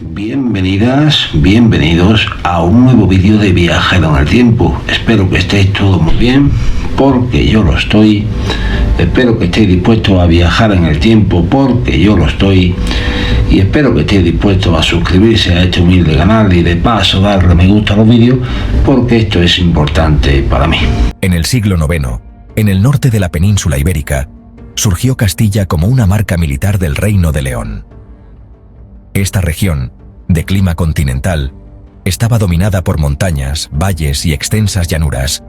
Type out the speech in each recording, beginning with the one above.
Bienvenidas, bienvenidos a un nuevo vídeo de Viajero en el Tiempo. Espero que estéis todos muy bien, porque yo lo estoy. Espero que estéis dispuestos a viajar en el tiempo, porque yo lo estoy. Y espero que estéis dispuestos a suscribirse a este humilde canal y de paso darle me gusta a los vídeos, porque esto es importante para mí. En el siglo IX, en el norte de la península ibérica, surgió Castilla como una marca militar del Reino de León. Esta región, de clima continental, estaba dominada por montañas, valles y extensas llanuras,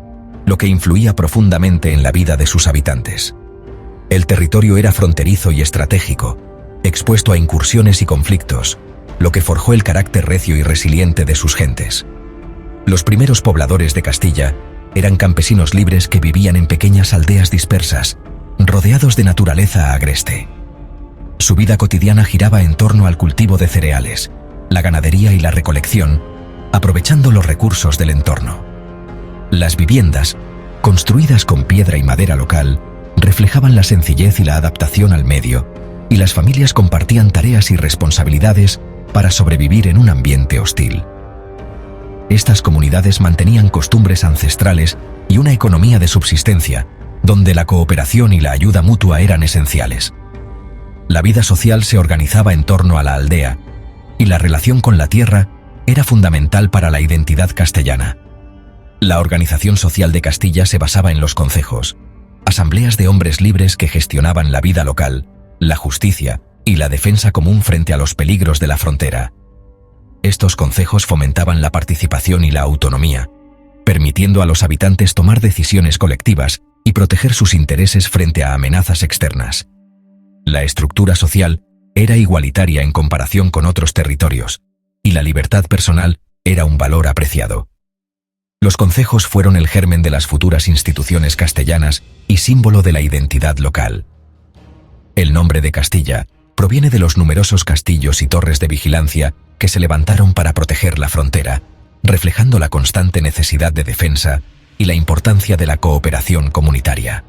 lo que influía profundamente en la vida de sus habitantes. El territorio era fronterizo y estratégico, expuesto a incursiones y conflictos, lo que forjó el carácter recio y resiliente de sus gentes. Los primeros pobladores de Castilla eran campesinos libres que vivían en pequeñas aldeas dispersas, rodeados de naturaleza agreste. Su vida cotidiana giraba en torno al cultivo de cereales, la ganadería y la recolección, aprovechando los recursos del entorno. Las viviendas, construidas con piedra y madera local, reflejaban la sencillez y la adaptación al medio, y las familias compartían tareas y responsabilidades para sobrevivir en un ambiente hostil. Estas comunidades mantenían costumbres ancestrales y una economía de subsistencia, donde la cooperación y la ayuda mutua eran esenciales. La vida social se organizaba en torno a la aldea, y la relación con la tierra era fundamental para la identidad castellana. La organización social de Castilla se basaba en los concejos, asambleas de hombres libres que gestionaban la vida local, la justicia y la defensa común frente a los peligros de la frontera. Estos concejos fomentaban la participación y la autonomía, permitiendo a los habitantes tomar decisiones colectivas y proteger sus intereses frente a amenazas externas. La estructura social era igualitaria en comparación con otros territorios, y la libertad personal era un valor apreciado. Los concejos fueron el germen de las futuras instituciones castellanas y símbolo de la identidad local. El nombre de Castilla proviene de los numerosos castillos y torres de vigilancia que se levantaron para proteger la frontera, reflejando la constante necesidad de defensa y la importancia de la cooperación comunitaria.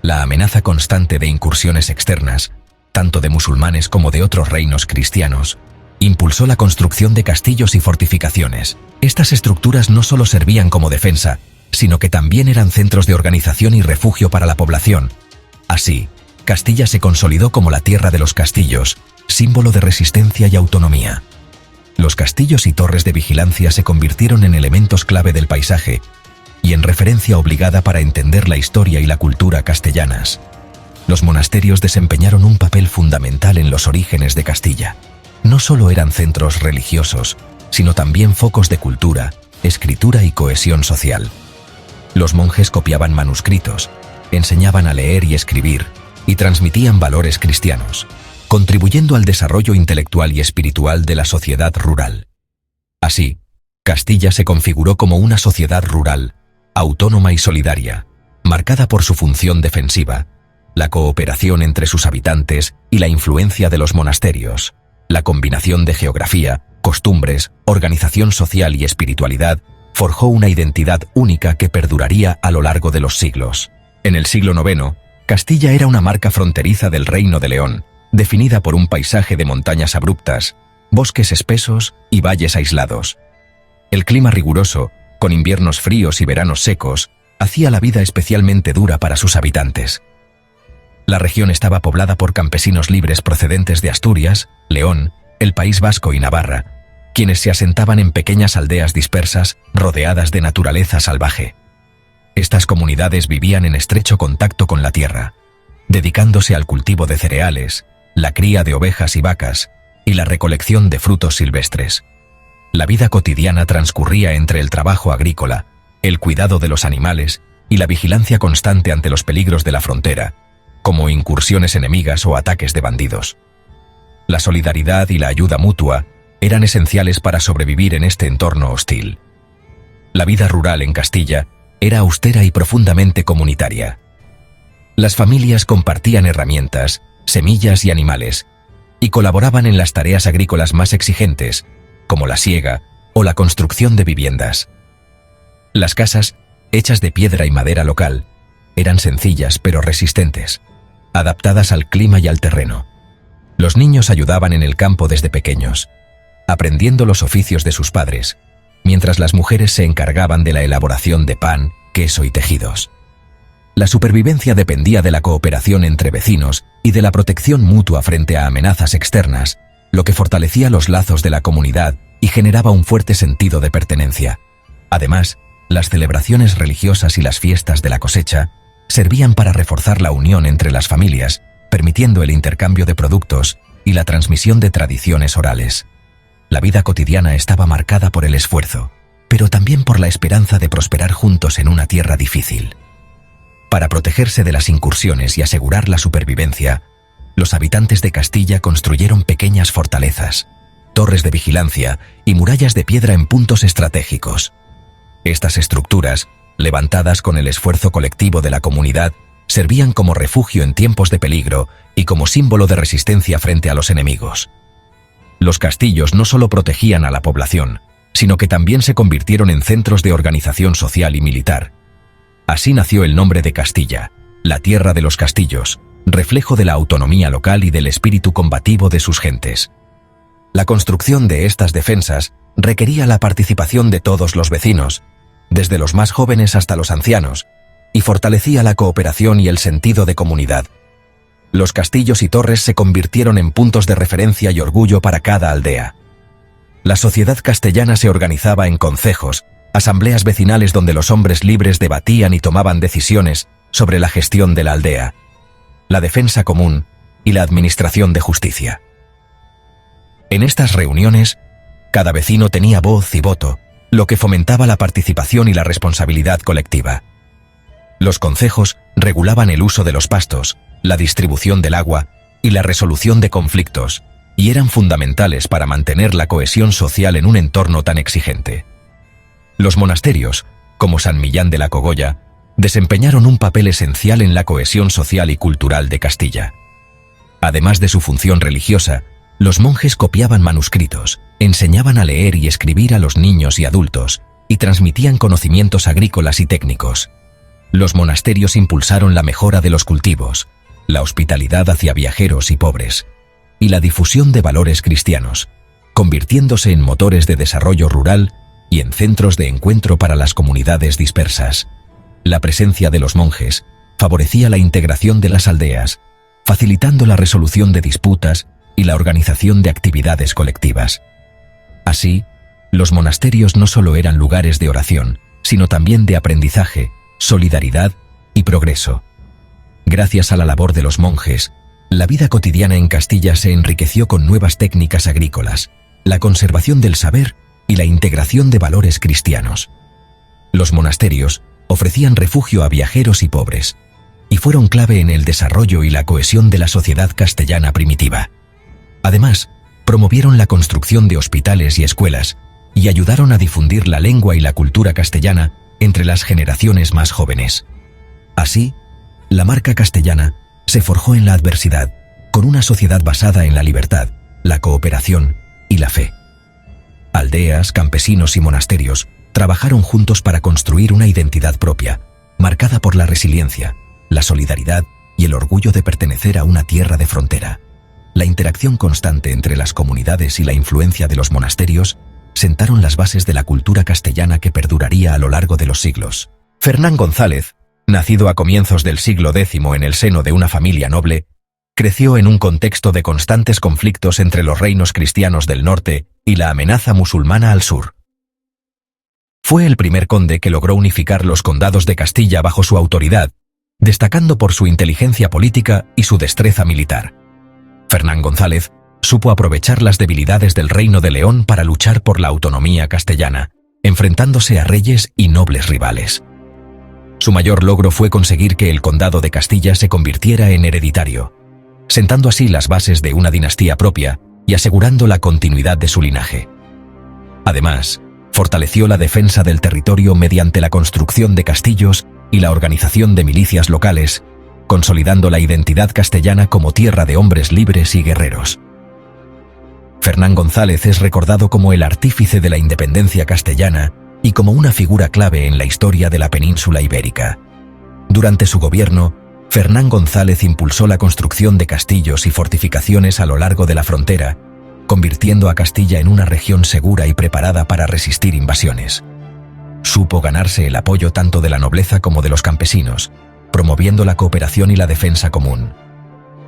La amenaza constante de incursiones externas, tanto de musulmanes como de otros reinos cristianos, impulsó la construcción de castillos y fortificaciones. Estas estructuras no solo servían como defensa, sino que también eran centros de organización y refugio para la población. Así, Castilla se consolidó como la tierra de los castillos, símbolo de resistencia y autonomía. Los castillos y torres de vigilancia se convirtieron en elementos clave del paisaje y en referencia obligada para entender la historia y la cultura castellanas. Los monasterios desempeñaron un papel fundamental en los orígenes de Castilla. No solo eran centros religiosos, sino también focos de cultura, escritura y cohesión social. Los monjes copiaban manuscritos, enseñaban a leer y escribir, y transmitían valores cristianos, contribuyendo al desarrollo intelectual y espiritual de la sociedad rural. Así, Castilla se configuró como una sociedad rural, autónoma y solidaria, marcada por su función defensiva, la cooperación entre sus habitantes y la influencia de los monasterios. La combinación de geografía, costumbres, organización social y espiritualidad forjó una identidad única que perduraría a lo largo de los siglos. En el siglo IX, Castilla era una marca fronteriza del Reino de León, definida por un paisaje de montañas abruptas, bosques espesos y valles aislados. El clima riguroso, con inviernos fríos y veranos secos, hacía la vida especialmente dura para sus habitantes. La región estaba poblada por campesinos libres procedentes de Asturias, León, el País Vasco y Navarra, quienes se asentaban en pequeñas aldeas dispersas rodeadas de naturaleza salvaje. Estas comunidades vivían en estrecho contacto con la tierra, dedicándose al cultivo de cereales, la cría de ovejas y vacas y la recolección de frutos silvestres. La vida cotidiana transcurría entre el trabajo agrícola, el cuidado de los animales y la vigilancia constante ante los peligros de la frontera, como incursiones enemigas o ataques de bandidos. La solidaridad y la ayuda mutua eran esenciales para sobrevivir en este entorno hostil. La vida rural en Castilla era austera y profundamente comunitaria. Las familias compartían herramientas, semillas y animales, y colaboraban en las tareas agrícolas más exigentes, como la siega o la construcción de viviendas. Las casas, hechas de piedra y madera local, eran sencillas pero resistentes, adaptadas al clima y al terreno. Los niños ayudaban en el campo desde pequeños, aprendiendo los oficios de sus padres, mientras las mujeres se encargaban de la elaboración de pan, queso y tejidos. La supervivencia dependía de la cooperación entre vecinos y de la protección mutua frente a amenazas externas, lo que fortalecía los lazos de la comunidad y generaba un fuerte sentido de pertenencia. Además, las celebraciones religiosas y las fiestas de la cosecha servían para reforzar la unión entre las familias, permitiendo el intercambio de productos y la transmisión de tradiciones orales. La vida cotidiana estaba marcada por el esfuerzo, pero también por la esperanza de prosperar juntos en una tierra difícil. Para protegerse de las incursiones y asegurar la supervivencia, los habitantes de Castilla construyeron pequeñas fortalezas, torres de vigilancia y murallas de piedra en puntos estratégicos. Estas estructuras, levantadas con el esfuerzo colectivo de la comunidad, servían como refugio en tiempos de peligro y como símbolo de resistencia frente a los enemigos. Los castillos no solo protegían a la población, sino que también se convirtieron en centros de organización social y militar. Así nació el nombre de Castilla, la tierra de los castillos, reflejo de la autonomía local y del espíritu combativo de sus gentes. La construcción de estas defensas requería la participación de todos los vecinos, desde los más jóvenes hasta los ancianos, y fortalecía la cooperación y el sentido de comunidad. Los castillos y torres se convirtieron en puntos de referencia y orgullo para cada aldea. La sociedad castellana se organizaba en concejos, asambleas vecinales donde los hombres libres debatían y tomaban decisiones sobre la gestión de la aldea, la defensa común y la administración de justicia. En estas reuniones, cada vecino tenía voz y voto, lo que fomentaba la participación y la responsabilidad colectiva. Los concejos regulaban el uso de los pastos, la distribución del agua y la resolución de conflictos, y eran fundamentales para mantener la cohesión social en un entorno tan exigente. Los monasterios, como San Millán de la Cogolla, desempeñaron un papel esencial en la cohesión social y cultural de Castilla. Además de su función religiosa, los monjes copiaban manuscritos, enseñaban a leer y escribir a los niños y adultos, y transmitían conocimientos agrícolas y técnicos. Los monasterios impulsaron la mejora de los cultivos, la hospitalidad hacia viajeros y pobres, y la difusión de valores cristianos, convirtiéndose en motores de desarrollo rural y en centros de encuentro para las comunidades dispersas. La presencia de los monjes favorecía la integración de las aldeas, facilitando la resolución de disputas y la organización de actividades colectivas. Así, los monasterios no solo eran lugares de oración, sino también de aprendizaje, solidaridad y progreso. Gracias a la labor de los monjes, la vida cotidiana en Castilla se enriqueció con nuevas técnicas agrícolas, la conservación del saber y la integración de valores cristianos. Los monasterios ofrecían refugio a viajeros y pobres, y fueron clave en el desarrollo y la cohesión de la sociedad castellana primitiva. Además, promovieron la construcción de hospitales y escuelas, y ayudaron a difundir la lengua y la cultura castellana entre las generaciones más jóvenes. Así, la marca castellana se forjó en la adversidad, con una sociedad basada en la libertad, la cooperación y la fe. Aldeas, campesinos y monasterios trabajaron juntos para construir una identidad propia, marcada por la resiliencia, la solidaridad y el orgullo de pertenecer a una tierra de frontera. La interacción constante entre las comunidades y la influencia de los monasterios sentaron las bases de la cultura castellana que perduraría a lo largo de los siglos. Fernán González, nacido a comienzos del siglo X en el seno de una familia noble, creció en un contexto de constantes conflictos entre los reinos cristianos del norte y la amenaza musulmana al sur. Fue el primer conde que logró unificar los condados de Castilla bajo su autoridad, destacando por su inteligencia política y su destreza militar. Fernán González supo aprovechar las debilidades del Reino de León para luchar por la autonomía castellana, enfrentándose a reyes y nobles rivales. Su mayor logro fue conseguir que el condado de Castilla se convirtiera en hereditario, sentando así las bases de una dinastía propia y asegurando la continuidad de su linaje. Además, fortaleció la defensa del territorio mediante la construcción de castillos y la organización de milicias locales, consolidando la identidad castellana como tierra de hombres libres y guerreros. Fernán González es recordado como el artífice de la independencia castellana y como una figura clave en la historia de la península ibérica. Durante su gobierno, Fernán González impulsó la construcción de castillos y fortificaciones a lo largo de la frontera, convirtiendo a Castilla en una región segura y preparada para resistir invasiones. Supo ganarse el apoyo tanto de la nobleza como de los campesinos, promoviendo la cooperación y la defensa común.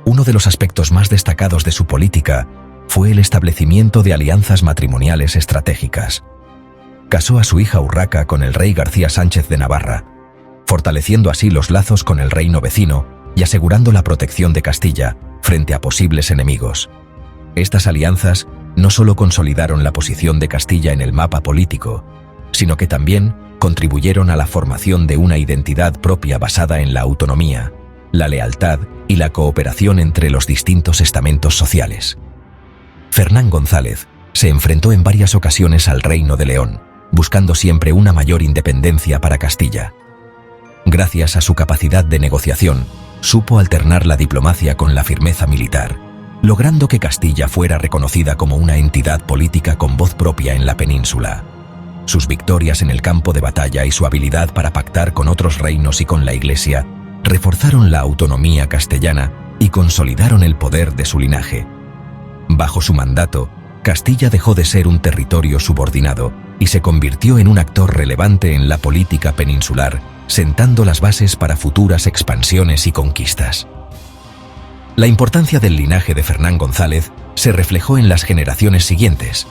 Uno de los aspectos más destacados de su política fue el establecimiento de alianzas matrimoniales estratégicas. Casó a su hija Urraca con el rey García Sánchez de Navarra, fortaleciendo así los lazos con el reino vecino y asegurando la protección de Castilla frente a posibles enemigos. Estas alianzas no solo consolidaron la posición de Castilla en el mapa político, sino que también contribuyeron a la formación de una identidad propia basada en la autonomía, la lealtad y la cooperación entre los distintos estamentos sociales. Fernán González se enfrentó en varias ocasiones al Reino de León, buscando siempre una mayor independencia para Castilla. Gracias a su capacidad de negociación, supo alternar la diplomacia con la firmeza militar, logrando que Castilla fuera reconocida como una entidad política con voz propia en la península. Sus victorias en el campo de batalla y su habilidad para pactar con otros reinos y con la Iglesia reforzaron la autonomía castellana y consolidaron el poder de su linaje. Bajo su mandato, Castilla dejó de ser un territorio subordinado y se convirtió en un actor relevante en la política peninsular, sentando las bases para futuras expansiones y conquistas. La importancia del linaje de Fernán González se reflejó en las generaciones siguientes.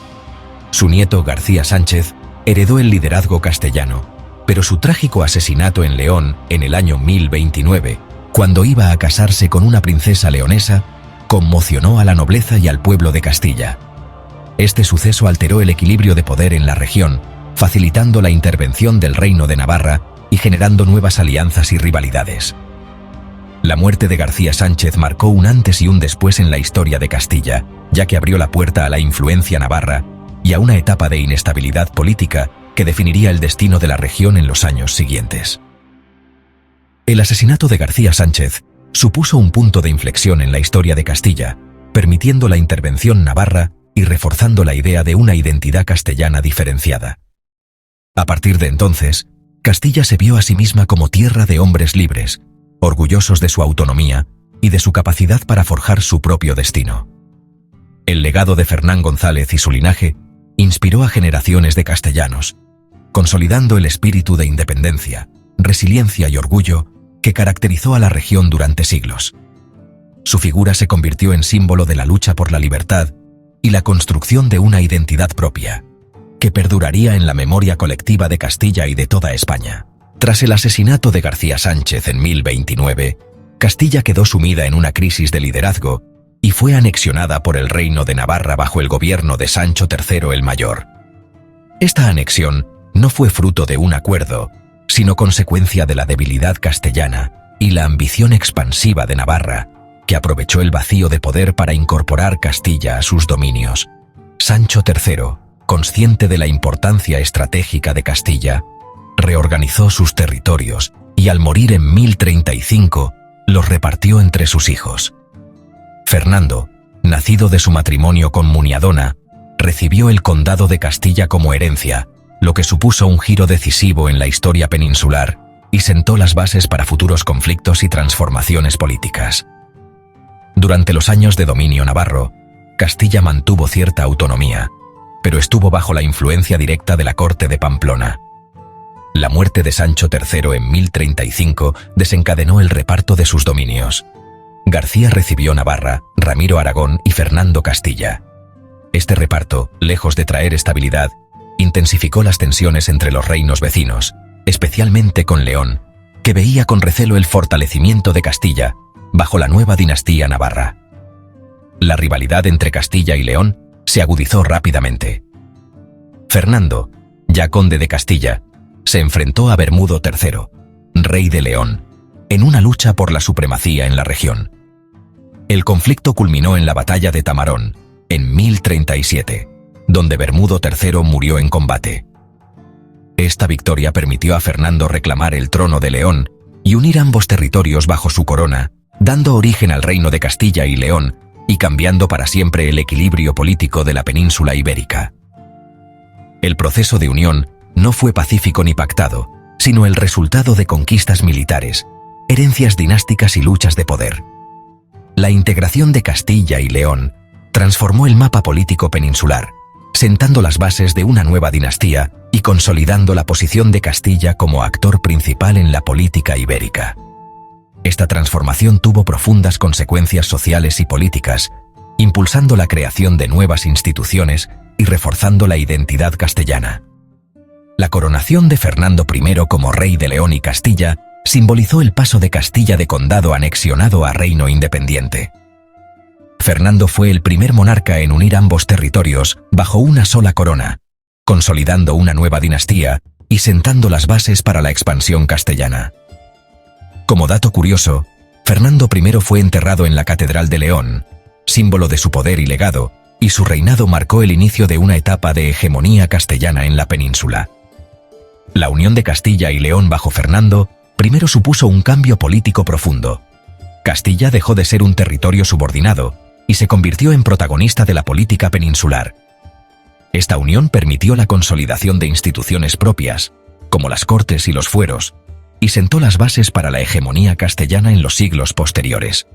Su nieto García Sánchez heredó el liderazgo castellano, pero su trágico asesinato en León en el año 1029, cuando iba a casarse con una princesa leonesa, conmocionó a la nobleza y al pueblo de Castilla. Este suceso alteró el equilibrio de poder en la región, facilitando la intervención del Reino de Navarra y generando nuevas alianzas y rivalidades. La muerte de García Sánchez marcó un antes y un después en la historia de Castilla, ya que abrió la puerta a la influencia navarra y a una etapa de inestabilidad política que definiría el destino de la región en los años siguientes. El asesinato de García Sánchez supuso un punto de inflexión en la historia de Castilla, permitiendo la intervención navarra y reforzando la idea de una identidad castellana diferenciada. A partir de entonces, Castilla se vio a sí misma como tierra de hombres libres, orgullosos de su autonomía y de su capacidad para forjar su propio destino. El legado de Fernán González y su linaje inspiró a generaciones de castellanos, consolidando el espíritu de independencia, resiliencia y orgullo que caracterizó a la región durante siglos. Su figura se convirtió en símbolo de la lucha por la libertad y la construcción de una identidad propia, que perduraría en la memoria colectiva de Castilla y de toda España. Tras el asesinato de García Sánchez en 1029, Castilla quedó sumida en una crisis de liderazgo y fue anexionada por el Reino de Navarra bajo el gobierno de Sancho III el Mayor. Esta anexión no fue fruto de un acuerdo, sino consecuencia de la debilidad castellana y la ambición expansiva de Navarra, que aprovechó el vacío de poder para incorporar Castilla a sus dominios. Sancho III, consciente de la importancia estratégica de Castilla, reorganizó sus territorios y al morir en 1035, los repartió entre sus hijos. Fernando, nacido de su matrimonio con Muniadona, recibió el condado de Castilla como herencia, lo que supuso un giro decisivo en la historia peninsular y sentó las bases para futuros conflictos y transformaciones políticas. Durante los años de dominio navarro, Castilla mantuvo cierta autonomía, pero estuvo bajo la influencia directa de la corte de Pamplona. La muerte de Sancho III en 1035 desencadenó el reparto de sus dominios. García recibió Navarra, Ramiro Aragón y Fernando Castilla. Este reparto, lejos de traer estabilidad, intensificó las tensiones entre los reinos vecinos, especialmente con León, que veía con recelo el fortalecimiento de Castilla bajo la nueva dinastía navarra. La rivalidad entre Castilla y León se agudizó rápidamente. Fernando, ya conde de Castilla, se enfrentó a Bermudo III, rey de León, en una lucha por la supremacía en la región. El conflicto culminó en la batalla de Tamarón, en 1037, donde Bermudo III murió en combate. Esta victoria permitió a Fernando reclamar el trono de León y unir ambos territorios bajo su corona, dando origen al reino de Castilla y León y cambiando para siempre el equilibrio político de la península ibérica. El proceso de unión no fue pacífico ni pactado, sino el resultado de conquistas militares, herencias dinásticas y luchas de poder. La integración de Castilla y León transformó el mapa político peninsular, sentando las bases de una nueva dinastía y consolidando la posición de Castilla como actor principal en la política ibérica. Esta transformación tuvo profundas consecuencias sociales y políticas, impulsando la creación de nuevas instituciones y reforzando la identidad castellana. La coronación de Fernando I como rey de León y Castilla simbolizó el paso de Castilla de condado anexionado a reino independiente. Fernando fue el primer monarca en unir ambos territorios bajo una sola corona, consolidando una nueva dinastía y sentando las bases para la expansión castellana. Como dato curioso, Fernando I fue enterrado en la Catedral de León, símbolo de su poder y legado, y su reinado marcó el inicio de una etapa de hegemonía castellana en la península. La unión de Castilla y León bajo Fernando I supuso un cambio político profundo. Castilla dejó de ser un territorio subordinado y se convirtió en protagonista de la política peninsular. Esta unión permitió la consolidación de instituciones propias, como las Cortes y los fueros, y sentó las bases para la hegemonía castellana en los siglos posteriores.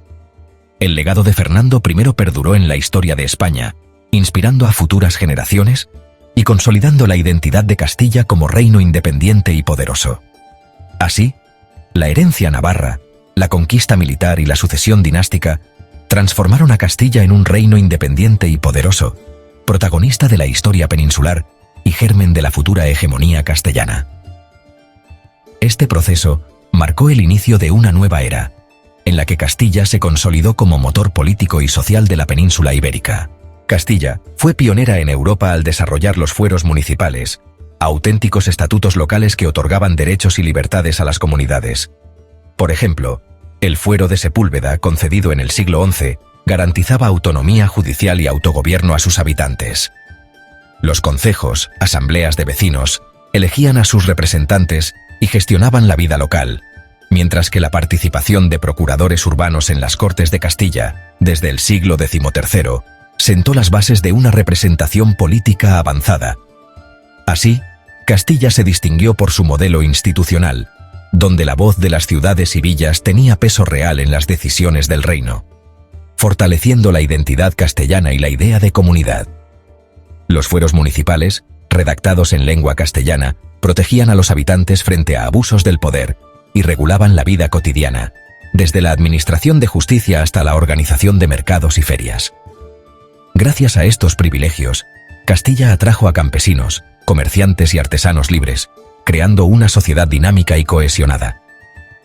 El legado de Fernando I perduró en la historia de España, inspirando a futuras generaciones y consolidando la identidad de Castilla como reino independiente y poderoso. Así, la herencia navarra, la conquista militar y la sucesión dinástica transformaron a Castilla en un reino independiente y poderoso, protagonista de la historia peninsular y germen de la futura hegemonía castellana. Este proceso marcó el inicio de una nueva era, en la que Castilla se consolidó como motor político y social de la península ibérica. Castilla fue pionera en Europa al desarrollar los fueros municipales, auténticos estatutos locales que otorgaban derechos y libertades a las comunidades. Por ejemplo, el fuero de Sepúlveda, concedido en el siglo XI, garantizaba autonomía judicial y autogobierno a sus habitantes. Los concejos, asambleas de vecinos, elegían a sus representantes y gestionaban la vida local, mientras que la participación de procuradores urbanos en las Cortes de Castilla, desde el siglo XIII, sentó las bases de una representación política avanzada. Así, Castilla se distinguió por su modelo institucional, donde la voz de las ciudades y villas tenía peso real en las decisiones del reino, fortaleciendo la identidad castellana y la idea de comunidad. Los fueros municipales, redactados en lengua castellana, protegían a los habitantes frente a abusos del poder y regulaban la vida cotidiana, desde la administración de justicia hasta la organización de mercados y ferias. Gracias a estos privilegios, Castilla atrajo a campesinos, comerciantes y artesanos libres, creando una sociedad dinámica y cohesionada.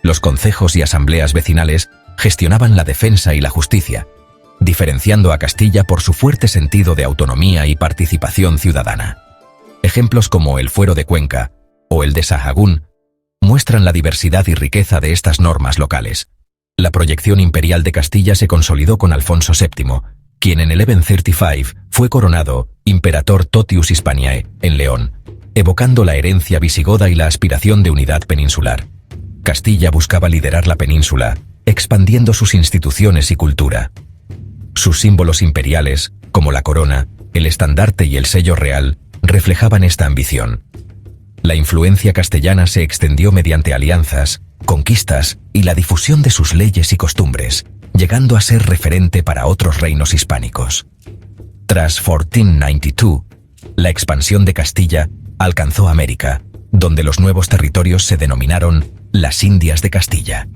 Los concejos y asambleas vecinales gestionaban la defensa y la justicia, diferenciando a Castilla por su fuerte sentido de autonomía y participación ciudadana. Ejemplos como el Fuero de Cuenca o el de Sahagún muestran la diversidad y riqueza de estas normas locales. La proyección imperial de Castilla se consolidó con Alfonso VII, quien en el 1135 fue coronado Imperator Totius Hispaniae en León, evocando la herencia visigoda y la aspiración de unidad peninsular. Castilla buscaba liderar la península, expandiendo sus instituciones y cultura. Sus símbolos imperiales, como la corona, el estandarte y el sello real, reflejaban esta ambición. La influencia castellana se extendió mediante alianzas, conquistas y la difusión de sus leyes y costumbres, llegando a ser referente para otros reinos hispánicos. Tras 1492, la expansión de Castilla alcanzó América, donde los nuevos territorios se denominaron las Indias de Castilla.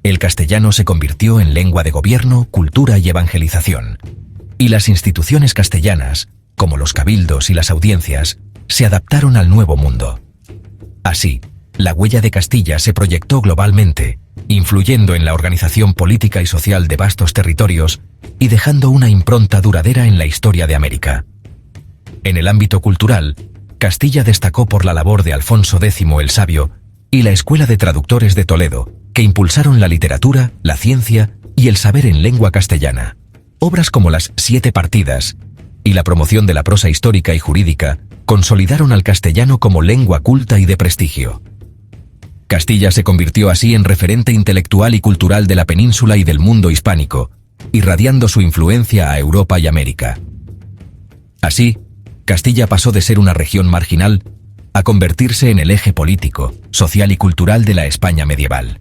El castellano se convirtió en lengua de gobierno, cultura y evangelización, y las instituciones castellanas, como los cabildos y las audiencias, se adaptaron al nuevo mundo. Así, la huella de Castilla se proyectó globalmente, influyendo en la organización política y social de vastos territorios y dejando una impronta duradera en la historia de América. En el ámbito cultural, Castilla destacó por la labor de Alfonso X el Sabio y la Escuela de Traductores de Toledo, que impulsaron la literatura, la ciencia y el saber en lengua castellana. Obras como las Siete Partidas y la promoción de la prosa histórica y jurídica consolidaron al castellano como lengua culta y de prestigio. Castilla se convirtió así en referente intelectual y cultural de la península y del mundo hispánico, irradiando su influencia a Europa y América. Así, Castilla pasó de ser una región marginal a convertirse en el eje político, social y cultural de la España medieval.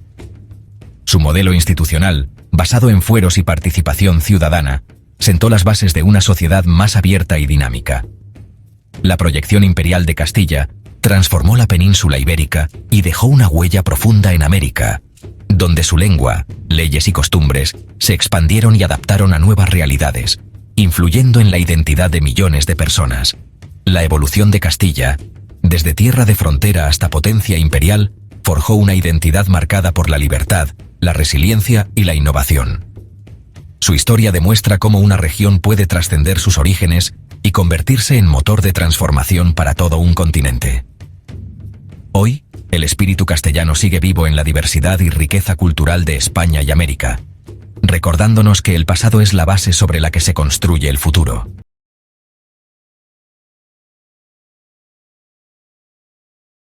Su modelo institucional, basado en fueros y participación ciudadana, sentó las bases de una sociedad más abierta y dinámica. La proyección imperial de Castilla transformó la península ibérica y dejó una huella profunda en América, donde su lengua, leyes y costumbres se expandieron y adaptaron a nuevas realidades, influyendo en la identidad de millones de personas. La evolución de Castilla, desde tierra de frontera hasta potencia imperial, forjó una identidad marcada por la libertad, la resiliencia y la innovación. Su historia demuestra cómo una región puede trascender sus orígenes y convertirse en motor de transformación para todo un continente. Hoy, el espíritu castellano sigue vivo en la diversidad y riqueza cultural de España y América, recordándonos que el pasado es la base sobre la que se construye el futuro.